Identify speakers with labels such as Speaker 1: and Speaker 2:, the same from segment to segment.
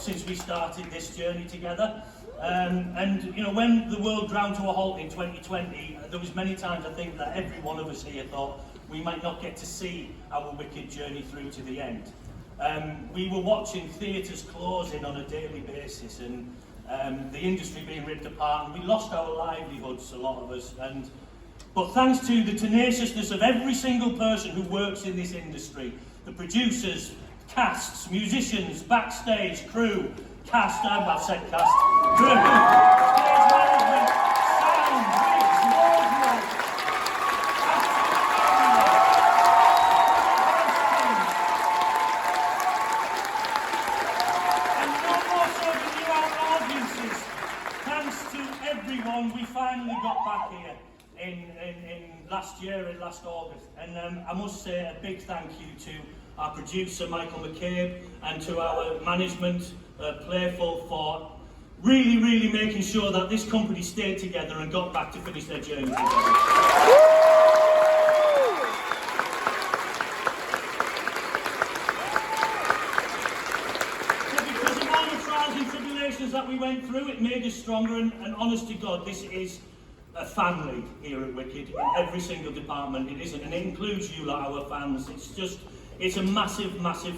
Speaker 1: since we started this journey together. And you know, when the world ground to a halt in 2020, there was many times I think that every one of us here thought we might not get to see our Wicked journey through to the end. We were watching theatres closing on a daily basis, and the industry being ripped apart, and we lost our livelihoods, a lot of us. But thanks to the tenaciousness of every single person who works in this industry, the producers, casts, musicians, backstage, crew, cast, I've said cast, crew, stage management, sound, rigs, wardrobe, and no more so than you, our audiences. Thanks to everyone, we finally got back here in last August, and I must say a big thank you to our producer Michael McCabe and to our management, Playful, for really making sure that this company stayed together and got back to finish their journey together. So because of all the trials and tribulations that we went through, it made us stronger, and honest to God, this is a family here at Wicked in every single department. It isn't, and it includes you, like our fans. It's a massive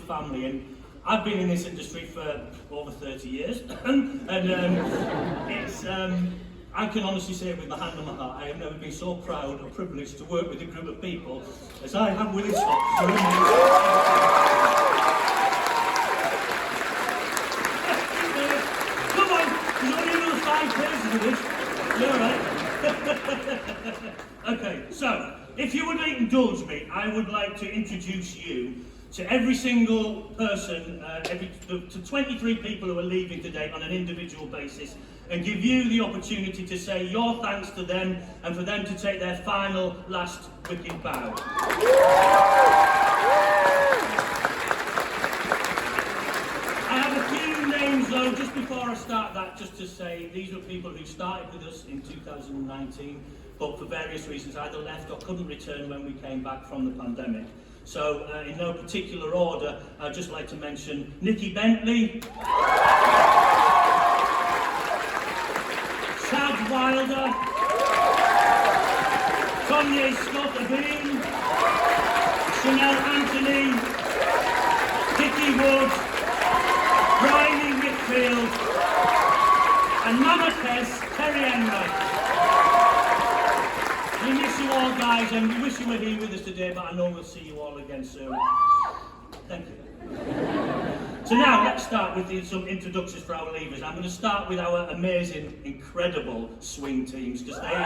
Speaker 1: family, and I've been in this industry for over 30 years, and I can honestly say with my hand on my heart, I have never been so proud or privileged to work with a group of people as I have with this lot. Come on, there's only another 5 pages of this. You're all right. Okay, so if you would indulge me, I would like to introduce you to every single person, to 23 people who are leaving today on an individual basis, and give you the opportunity to say your thanks to them and for them to take their final, last Wicked bow. I have a few names though, just before I start that, just to say these are people who started with us in 2019, but for various reasons either left or couldn't return when we came back from the pandemic. So in no particular order, I'd just like to mention Nikki Bentley, Chad Wilder, Tanya Scott-Abeen, Chanel Anthony, Vicky Wood, Bryony Whitfield, and Mama Tess, Terry Enright. We miss you all, guys, and we wish you were here with us today, but I know we'll see you all again soon. Thank you. So now, let's start with some introductions for our leavers. I'm going to start with our amazing, incredible swing teams, because they are...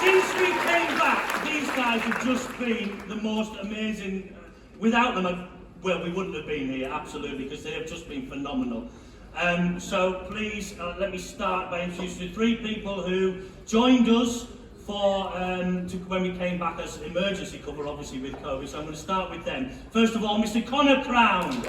Speaker 1: Since we came back, these guys have just been the most amazing. Without them, well, we wouldn't have been here, absolutely, because they have just been phenomenal. So please, let me start by introducing 3 people who joined us for when we came back as emergency cover, obviously with COVID. So I'm going to start with them. First of all, Mr. Connor Crown.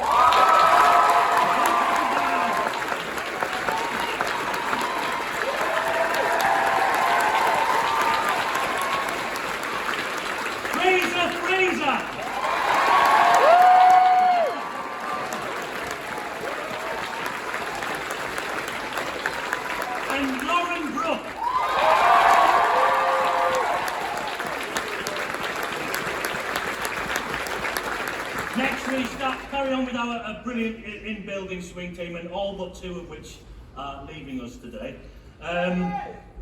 Speaker 1: Next we carry on with our brilliant in-building swing team, and all but 2 of which are leaving us today.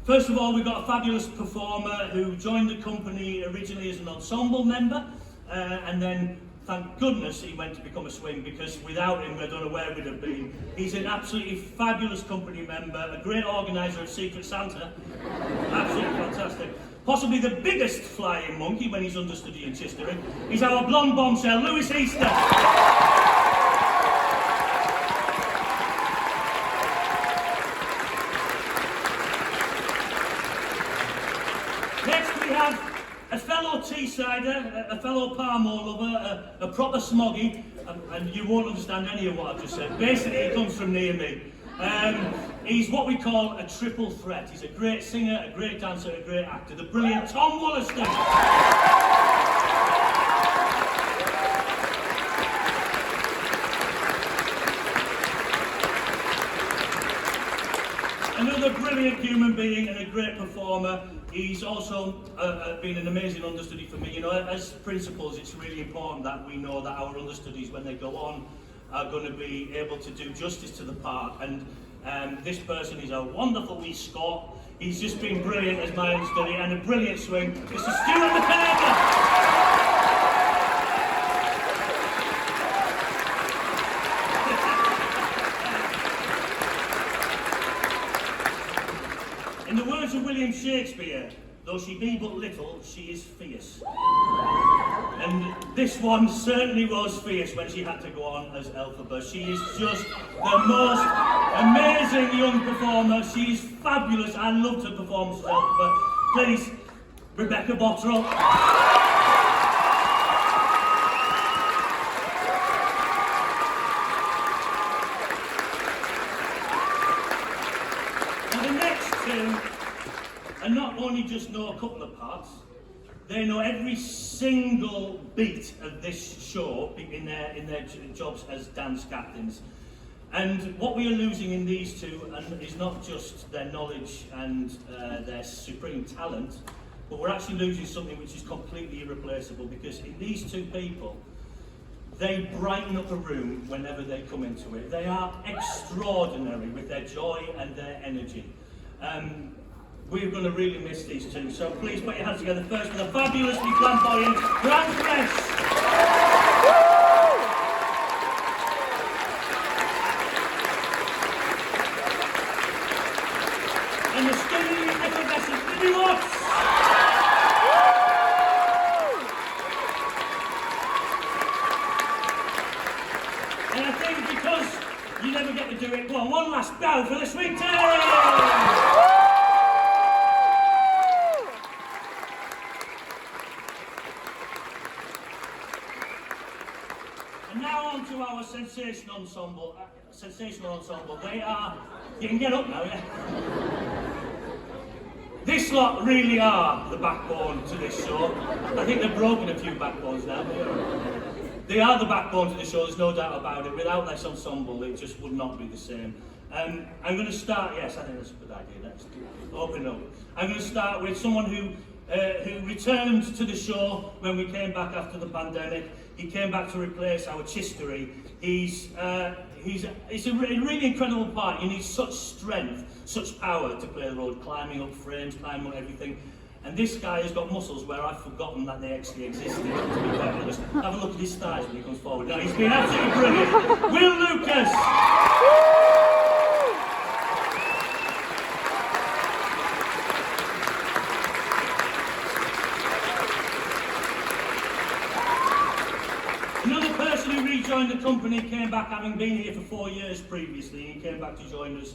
Speaker 1: First of all, we've got a fabulous performer who joined the company originally as an ensemble member, and then thank goodness he went to become a swing, because without him I don't know where we'd have been. He's an absolutely fabulous company member, a great organiser of Secret Santa, absolutely fantastic. Possibly the biggest flying monkey when he's understudy in Chistering. He's our blonde bombshell, Lewis Easter. Next we have a fellow Teessider, a fellow Parmore lover, a proper smoggy, and you won't understand any of what I've just said. Basically, he comes from near me. He's what we call a triple threat. He's a great singer, a great dancer, a great actor. The brilliant Tom Wollaston. Another brilliant human being and a great performer. He's also been an amazing understudy for me. You know, as principals, it's really important that we know that our understudies, when they go on, are going to be able to do justice to the part. And this person is a wonderful wee Scot. He's just been brilliant as my understudy and a brilliant swing. Mr. Stuart McCartney. In the words of William Shakespeare, though she be but little, she is fierce. And this one certainly was fierce when she had to go on as Elphaba. She is just the most amazing young performer. She is fabulous. I loved her performance as Elphaba. Please, Rebecca Bottrell. And not only just know a couple of parts, they know every single beat of this show in their jobs as dance captains. And what we are losing in these two is not just their knowledge and their supreme talent, but we're actually losing something which is completely irreplaceable, because in these two people, they brighten up a room whenever they come into it. They are extraordinary with their joy and their energy. We're going to really miss these two, so please put your hands together first for the fabulously flamboyant Grand Press. And the stunningly effervescent Libby Watts. And I think because you never get to do it, go on, one last bow for the Swing Team! And now on to our sensational ensemble. They are, you can get up now, yeah? This lot really are the backbone to this show. I think they've broken a few backbones now. They are the backbone to the show, there's no doubt about it. Without this ensemble, it just would not be the same. I'm going to start, yes, I think that's a good idea. Let's open up. I'm going to start with someone who returned to the show when we came back after the pandemic. He came back to replace our Chistery. It's a really incredible part. You need such strength, such power to play the role, climbing up frames, climbing up everything. And this guy has got muscles where I've forgotten that they actually existed, to be quite honest. Have a look at his thighs when he comes forward. No, he's been absolutely brilliant. Will Lucas! Another person who rejoined the company came back, having been here for 4 years previously. He came back to join us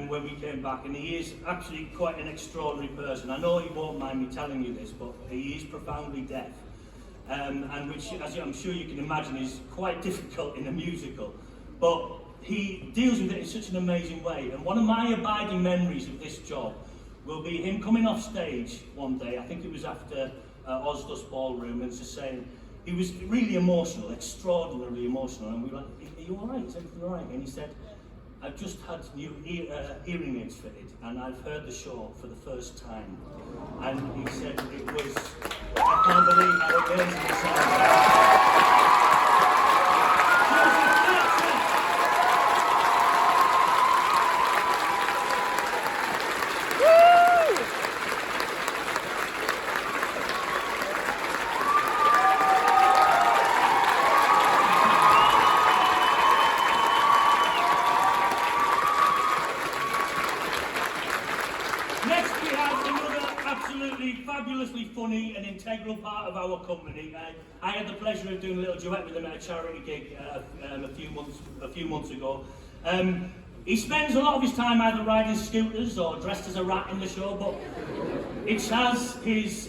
Speaker 1: when we came back, and he is actually quite an extraordinary person. I know he won't mind me telling you this, but he is profoundly deaf, and which, as I'm sure you can imagine, is quite difficult in a musical. But he deals with it in such an amazing way, and one of my abiding memories of this job will be him coming off stage one day. I think it was after Osdust Ballroom, and just saying, he was really emotional, extraordinarily emotional, and we were like, "Are you all right? Is everything all right?" And he said, "I've just had new hearing aids fitted, and I've heard the show for the first time." And he said it was, I can't believe how amazing it sounds. Fabulously funny and integral part of our company. I had the pleasure of doing a little duet with him at a charity gig a few months ago. He spends a lot of his time either riding scooters or dressed as a rat in the show, but it has his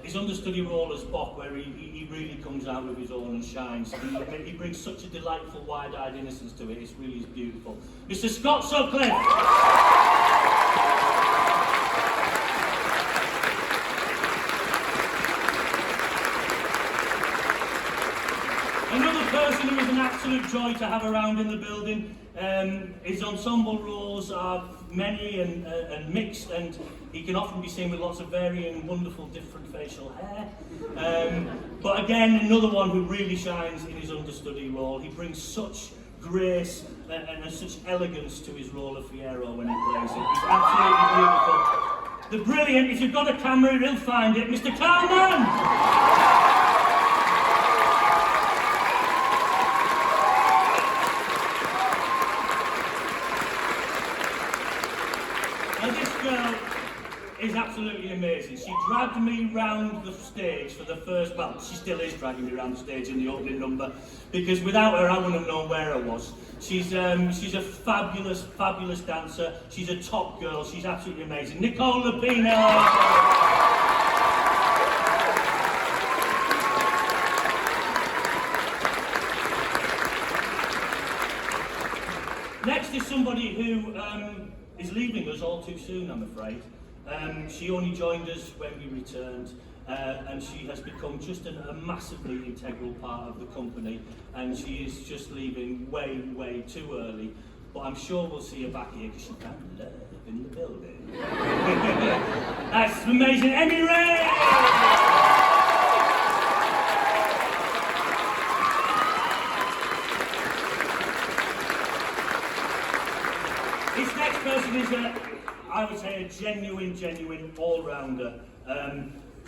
Speaker 1: his understudy role as Bok, where he really comes out of his own and shines. He brings such a delightful, wide-eyed innocence to it. It's really beautiful. Mr. Scott Sutcliffe. Another person who is an absolute joy to have around in the building. His ensemble roles are many and mixed, and he can often be seen with lots of varying, wonderful, different facial hair. But again, another one who really shines in his understudy role. He brings such grace and such elegance to his role of Fiyero when he plays it. He's absolutely beautiful. The brilliant, if you've got a camera, he'll find it, Mr. Carman! Is absolutely amazing. She dragged me round the stage for the first, well, she still is dragging me round the stage in the opening number, because without her I wouldn't have known where I was. She's a fabulous, fabulous dancer. She's a top girl. She's absolutely amazing. Nicole Lapino. Next is somebody who is leaving us all too soon, I'm afraid. She only joined us when we returned, and she has become just a massively integral part of the company, and she is just leaving way, way too early. But I'm sure we'll see her back here because she found love in the building. That's amazing. Emmy Ray! This next person is I would say a genuine all-rounder.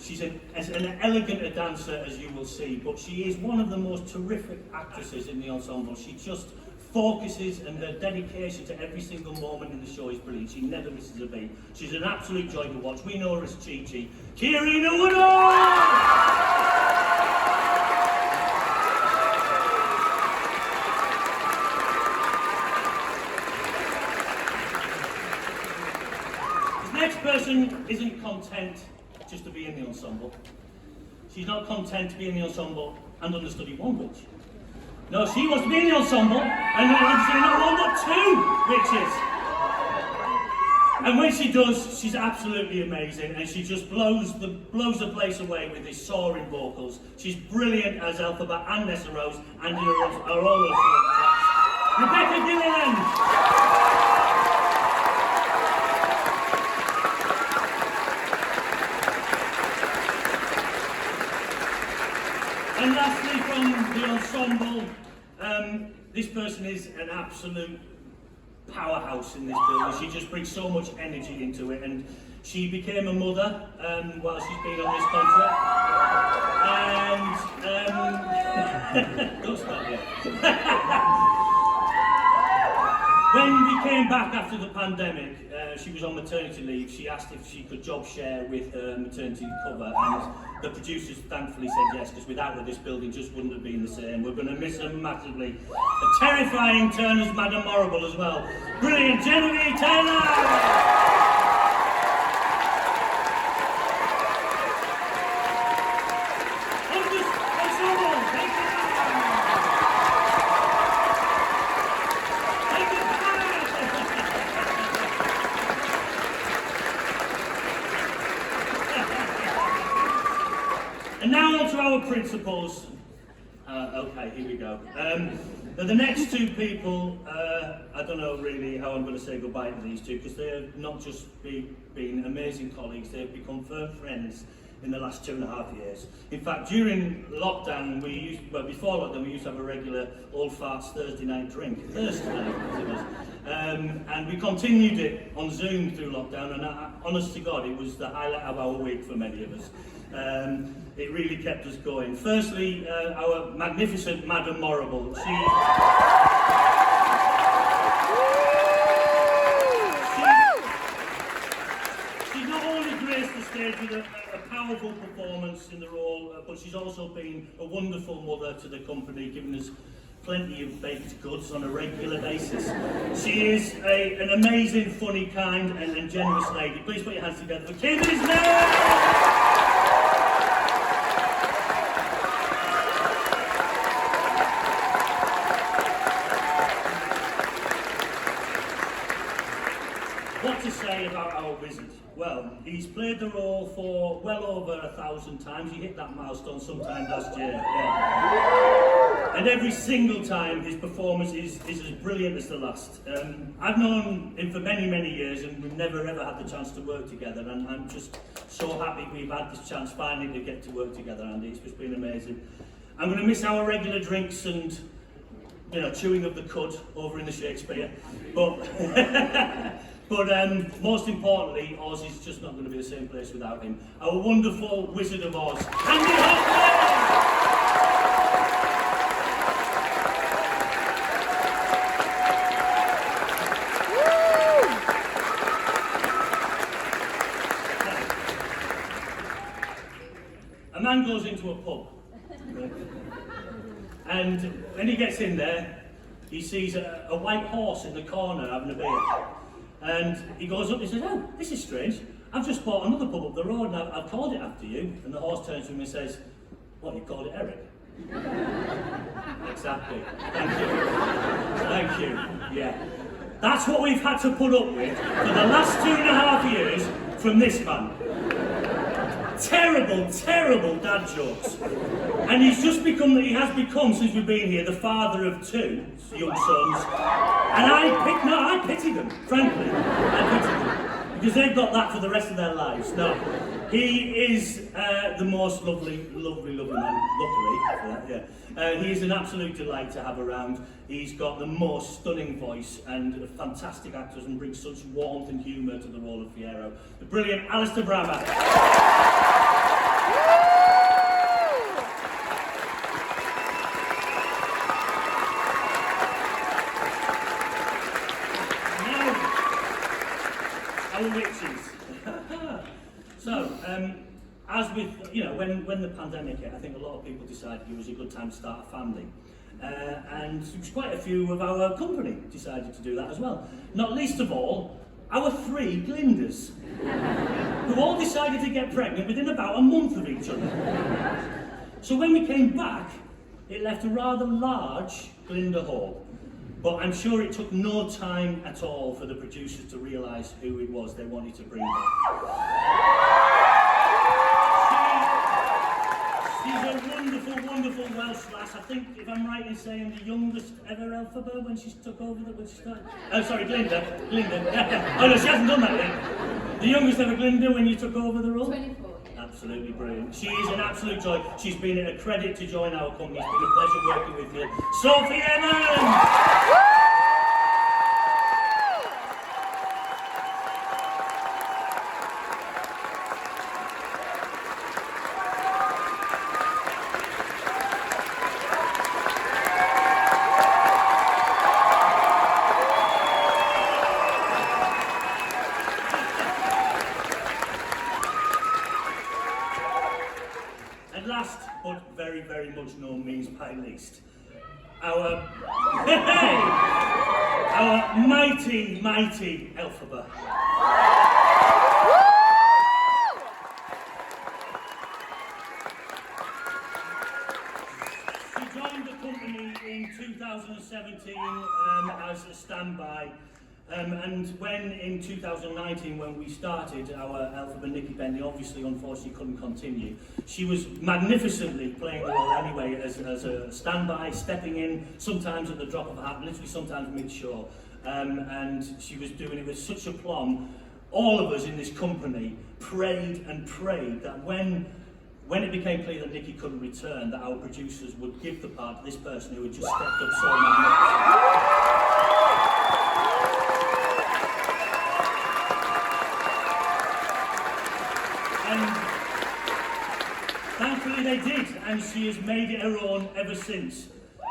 Speaker 1: She's as an elegant a dancer as you will see, but she is one of the most terrific actresses in the ensemble. She just focuses, and her dedication to every single moment in the show is brilliant. She never misses a beat. She's an absolute joy to watch. We know her as Chi-Chi. Kirina Woodall! Next person isn't content just to be in the ensemble. She's not content to be in the ensemble and understudy one witch. No, she wants to be in the ensemble and understudy not one but two witches. And when she does, she's absolutely amazing, and she just blows the place away with these soaring vocals. She's brilliant as Elphaba and Nessa Rose, and are all those tracks. Rebecca Dillamond. And lastly, from the ensemble, this person is an absolute powerhouse in this building. She just brings so much energy into it, and she became a mother while she's been on this contract. And don't stop yet. When we came back after the pandemic, she was on maternity leave. She asked if she could job share with her maternity cover, and the producers thankfully said yes, because without her this building just wouldn't have been the same. We're going to miss her massively. A terrifying turn as Madame Horrible as well. Brilliant, Genevieve Taylor! And now on to our principals. Okay, here we go. Now the next two people, I don't know really how I'm going to say goodbye to these two, because they have not just been amazing colleagues, they've become firm friends in the last 2.5 years. In fact, during lockdown, before lockdown, we used to have a regular Old Farts Thursday night drink. Thursday night, as it was. And we continued it on Zoom through lockdown, and honest to God, it was the highlight of our week for many of us. It really kept us going. Firstly, our magnificent Madame Horrible. She's not only graced the stage with a powerful performance in the role, but she's also been a wonderful mother to the company, giving us plenty of baked goods on a regular basis. She is an amazing, funny, kind and generous lady. Please put your hands together for Kim Ismail! What to say about our wizard? Well, he's played the role for well over 1,000 times. He hit that milestone sometime last year. Yeah. And every single time his performance is as brilliant as the last. I've known him for many, many years and we've never ever had the chance to work together, and I'm just so happy we've had this chance finally to get to work together, Andy. It's just been amazing. I'm going to miss our regular drinks and chewing of the cud over in the Shakespeare, but most importantly, Oz is just not going to be the same place without him. Our wonderful Wizard of Oz, Andy Hoffman! A man goes into a pub, and when he gets in there, he sees a white horse in the corner having a beer. And he goes up and says, "Oh, this is strange. I've just bought another pub up the road and I've called it after you." And the horse turns to him and says, "What, you called it Eric?" Exactly. Thank you. Thank you. Yeah. That's what we've had to put up with for the last 2.5 years from this man. Terrible, terrible dad jokes. And he has become, since we've been here, the father of 2 young sons. And I pity them, frankly. I pity them. Because they've got that for the rest of their lives. No, he is the most lovely man, luckily for that, yeah. He is an absolute delight to have around. He's got the most stunning voice and fantastic actors and brings such warmth and humour to the role of Fiero. The brilliant Alistair Brammer. Our witches. So, as with, when the pandemic hit, I think a lot of people decided it was a good time to start a family. And quite a few of our company decided to do that as well. Not least of all, our 3 Glindas, who all decided to get pregnant within about a month of each other. So when we came back, it left a rather large Glinda hole. But I'm sure it took no time at all for the producers to realise who it was they wanted to bring back. She's a wonderful, wonderful Welsh lass. I think, if I'm right in saying, the youngest ever Elphaba when she took over, when she started. Oh, sorry, Glinda. Oh no, she hasn't done that yet. The youngest ever Glinda when you took over the role?
Speaker 2: 24.
Speaker 1: Absolutely brilliant. She is an absolute joy. She's been a credit to join our company. It's been a pleasure working with you. Sophie Evans! And last, but very, very much no means by least, our mighty, mighty Elphaba. She joined the company in 2017 as a standby. And when in 2019, when we started our Elphaba, Nikki Bendy obviously unfortunately couldn't continue. She was magnificently playing the role anyway as a standby, stepping in sometimes at the drop of a hat, literally sometimes mid-show. And she was doing it with such aplomb. All of us in this company prayed and prayed that when it became clear that Nikki couldn't return, that our producers would give the part to this person who had just stepped up so magnificently. And thankfully they did, and she has made it her own ever since.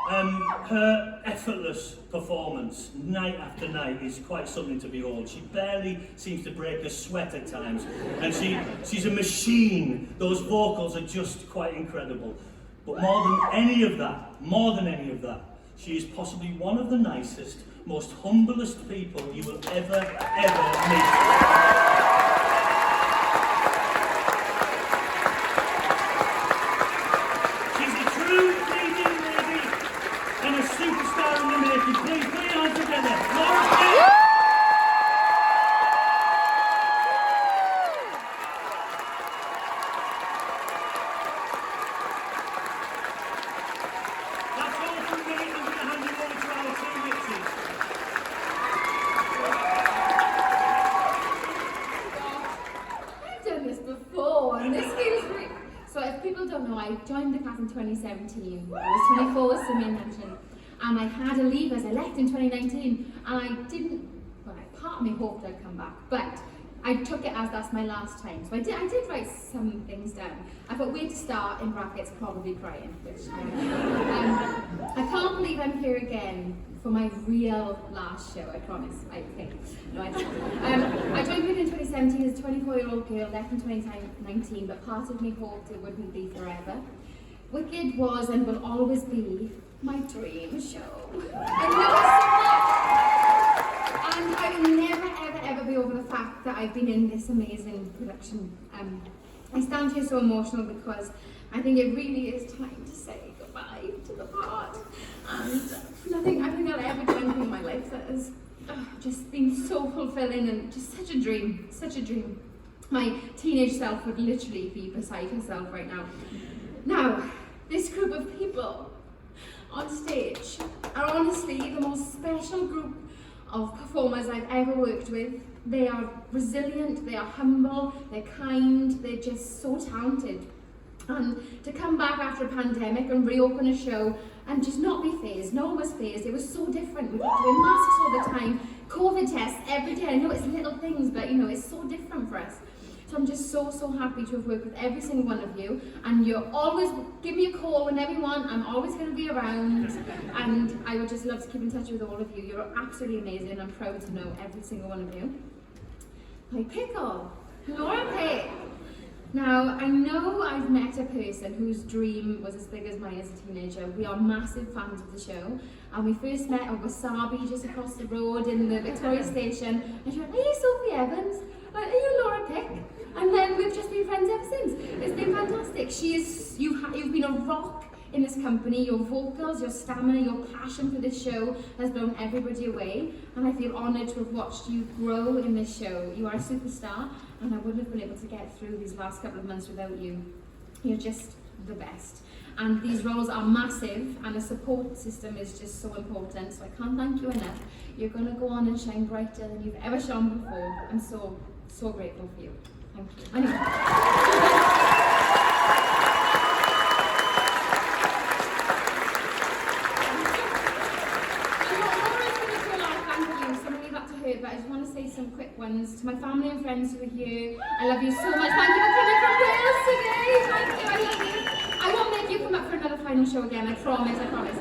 Speaker 1: Her effortless performance, night after night, is quite something to behold. She barely seems to break a sweat at times, and she's a machine. Those vocals are just quite incredible. But more than any of that, she is possibly one of the nicest, most humblest people you will ever meet. Superstar in the making. Please put your hands together.
Speaker 2: joined the class in 2017. I was 24, as Simeon mentioned, and I had to leave as I left in 2019, and I didn't, well, part of me hoped I'd come back, but I took it as that's my last time. So I did write some things down. I thought, where to start, in brackets, probably crying, which I can't believe I'm here again for my real last show, I promise, I think. No, I don't. I joined Glinda in 2017 as a 24-year-old girl, left in 2019, but part of me hoped it wouldn't be forever. Wicked was and will always be my dream show. I love it so much! And I will never, ever be over the fact that I've been in this amazing production. I stand here so emotional because I think it really is time to say goodbye to the part. And I think I'll ever do anything in my life that has just been so fulfilling and just such a dream, such a dream. My teenage self would literally be beside herself right now. Now, this group of people on stage are honestly the most special group of performers I've ever worked with. They are resilient, they are humble, they're kind, they're just so talented. And to come back after a pandemic and reopen a show and just not be phased, no one was phased, it was so different. We were doing masks all the time, COVID tests every day. I know it's little things, but you know, it's so different for us. So I'm just so happy to have worked with every single one of you, and you're always, give me a call whenever you want, I'm always going to be around, and I would just love to keep in touch with all of you. You're absolutely amazing, I'm proud to know every single one of you. My pickle, Laura Pick. Now, I know I've met a person whose dream was as big as mine as a teenager. We are massive fans of the show, and we first met at Wasabi just across the road in the Victoria Station, and she went, "Are you Sophie Evans? Are you Laura Pick?" And then we've just been friends ever since. It's been fantastic. You've been a rock in this company. Your vocals, your stamina, your passion for this show has blown everybody away, and I feel honoured to have watched you grow in this show. You are a superstar, and I wouldn't have been able to get through these last couple of months without you. You're just the best. And these roles are massive, and a support system is just so important, so I can't thank you enough. You're going to go on and shine brighter than you've ever shone before. I'm so grateful for you. Thank you. Anyway. But I just want to say some quick ones to my family and friends who are here. I love you so much. Thank you for coming from Wales today. Thank you, I love you. I won't make you come up for another final show again, I promise, I promise.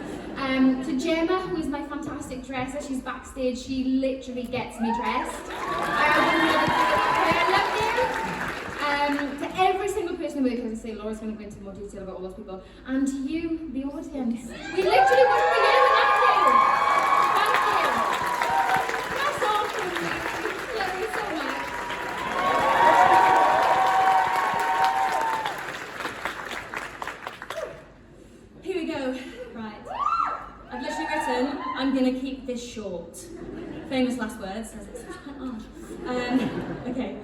Speaker 2: To Gemma, who is my fantastic dresser, she's backstage, she literally gets me dressed. I love you. To every single person who works, as I say, Laura's going to go into more detail about all those people. And to you, the audience. We literally wouldn't be here without you.
Speaker 3: I'm going to keep this short. Famous last words, as it's okay.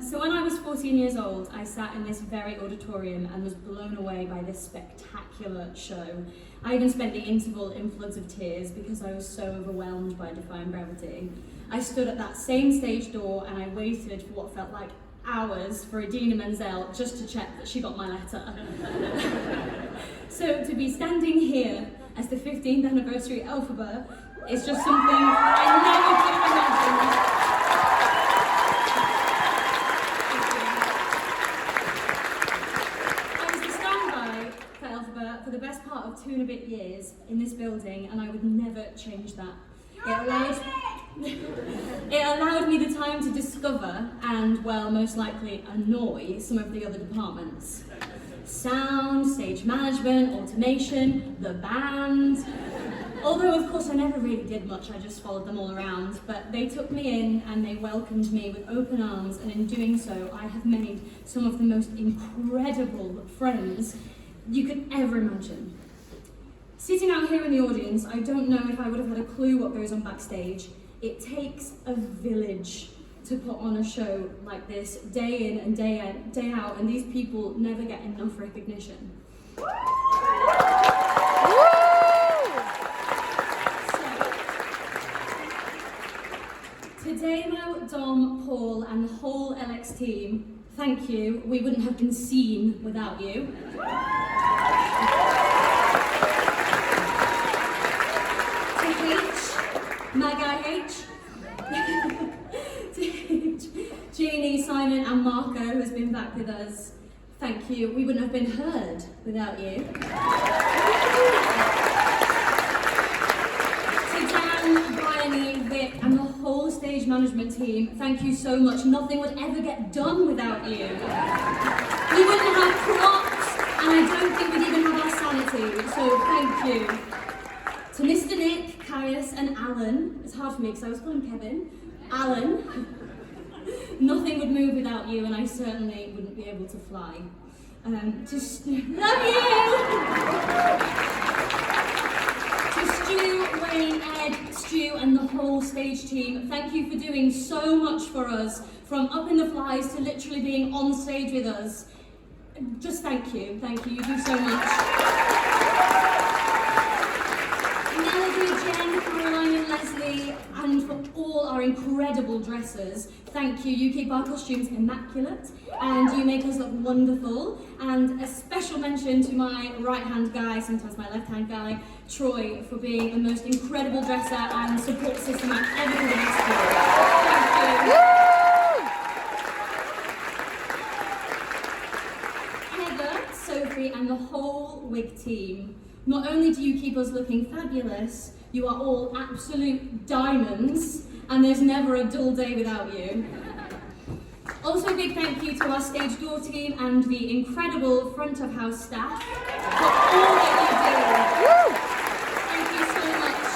Speaker 3: So when I was 14 years old, I sat in this very auditorium and was blown away by this spectacular show. I even spent the interval in floods of tears because I was so overwhelmed by Defying Gravity. I stood at that same stage door and I waited for what felt like hours for Idina Menzel just to check that she got my letter. So to be standing here as the 15th anniversary Elphaba is just something I never could have imagined. I was the standby for Elphaba for the best part of 2 and a bit years in this building, and I would never change that. It allowed me the time to discover and, well, most likely annoy some of the other departments. Sound, stage management, automation, the band. Although, of course, I never really did much, I just followed them all around. But they took me in and they welcomed me with open arms, and in doing so, I have made some of the most incredible friends you could ever imagine. Sitting out here in the audience, I don't know if I would have had a clue what goes on backstage. It takes a village to put on a show like this, day in and day out, and these people never get enough recognition. To Damo, Dom, Paul, and the whole LX team, thank you. We wouldn't have been seen without you. Marco, who's been back with us. Thank you. We wouldn't have been heard without you. To Dan, Bryony, Vic, and the whole stage management team, thank you so much. Nothing would ever get done without you. We wouldn't have props, and I don't think we'd even have our sanity, so thank you. To Mr. Nick, Caius, and Alan, it's hard for me because I was calling Kevin, Alan, nothing would move without you, and I certainly wouldn't be able to fly. Love you! To Stu, Wayne, Ed, Stu, and the whole stage team, thank you for doing so much for us, from up in the flies to literally being on stage with us. Just thank you, you do so much. Melody, Jen, Caroline and Leslie, and for all our incredible dressers, thank you. You keep our costumes immaculate and you make us look wonderful. And a special mention to my right-hand guy, sometimes my left-hand guy, Troy, for being the most incredible dresser and support system I've ever been experienced. Thank you. Heather, Sophie, and the whole wig team. Not only do you keep us looking fabulous, you are all absolute diamonds, and there's never a dull day without you. Also a big thank you to our stage door team and the incredible front of house staff for all that you do. Thank you so much.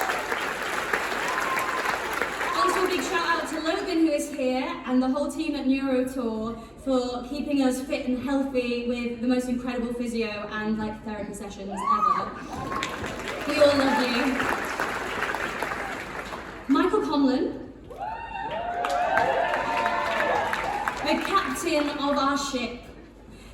Speaker 3: Also a big shout out to Logan, who is here, and the whole team at Neuro Tour for keeping us fit and healthy with the most incredible physio and therapy sessions ever. We all love you. Michael Conlon, the captain of our ship.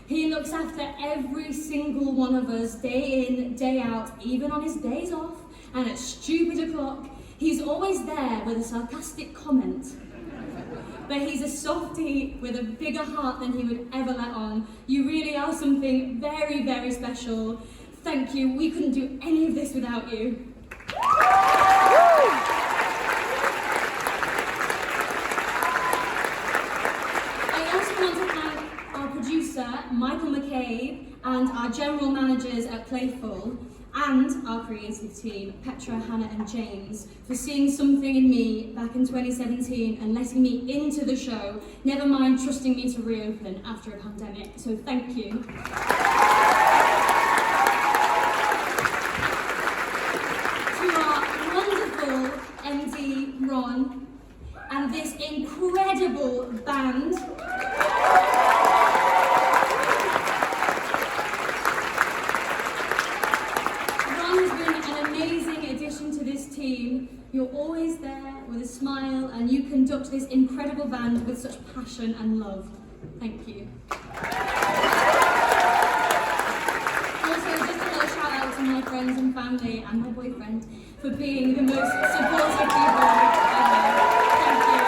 Speaker 3: He looks after every single one of us day in, day out, even on his days off and at stupid o'clock. He's always there with a sarcastic comment. But he's a softie with a bigger heart than he would ever let on. You really are something very, very special. Thank you. We couldn't do any of this without you. I also want to thank our producer, Michael McCabe, and our general managers at Playful, and our creative team, Petra, Hannah and James, for seeing something in me back in 2017 and letting me into the show, never mind trusting me to reopen after a pandemic, so thank you. To our wonderful MD, Ron, and this incredible band, you're always there with a smile and you conduct this incredible band with such passion and love. Thank you. Also, just a little shout out to my friends and family and my boyfriend for being the most supportive people ever. Thank you.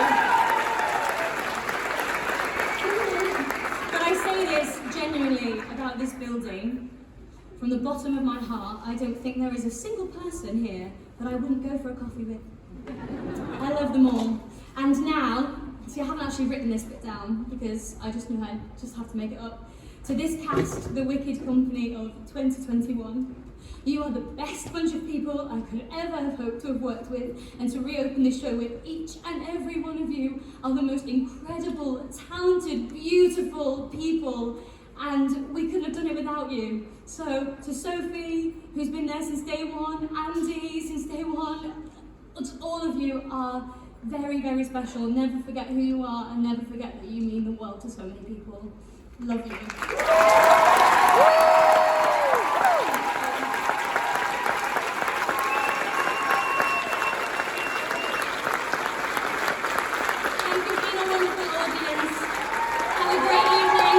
Speaker 3: But I say this genuinely about this building. From the bottom of my heart, I don't think there is a single person here that I wouldn't go for a coffee with. I love them all. And now, see, I haven't actually written this bit down because I just knew I just have to make it up. To this cast, the Wicked Company of 2021, you are the best bunch of people I could ever have hoped to have worked with, and to reopen this show with each and every one of you are the most incredible, talented, beautiful people. And we couldn't have done it without you. So, to Sophie, who's been there since day one, Andy, since day one, all of you are very, very special. Never forget who you are and never forget that you mean the world to so many people. Love you. Thank you for being a wonderful audience. Have a great evening.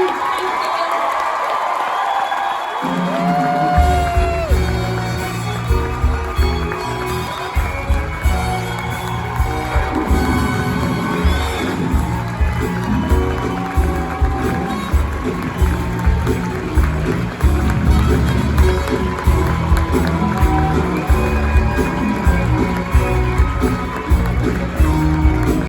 Speaker 3: Thank you.